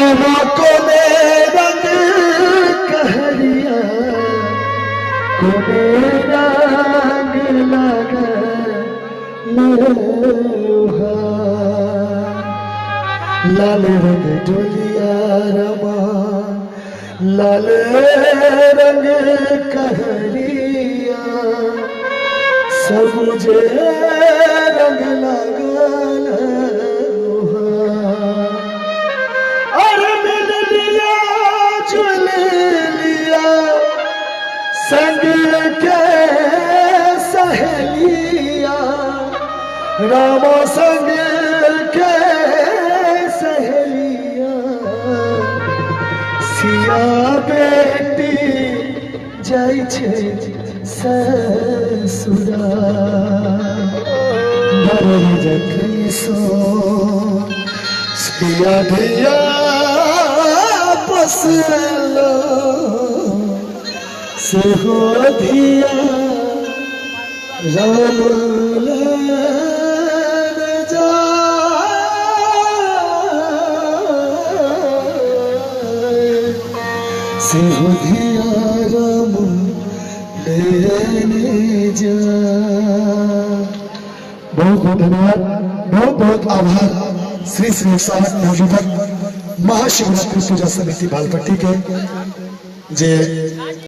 रामा कोने रंग कहरिया कोने रंग लगा लोहा लाल रंग डोलिया रमा लाल रंग कहरिया सबुजे रंग लगा लोहा और मिल लिया चुन लिया संग के सहेलिया रामा संग के सहेलिया सिया बेटी जाय छे ससुरा भरल जखनी सो सिया धिया पसलो से हो धिया राम से हो धिया राम लेने जा। बहुत बहुत धन्यवाद, बहुत बहुत आभार श्री श्री मौजूदा महाशिवरात्रि पूजा समिति बालपट्टी के जे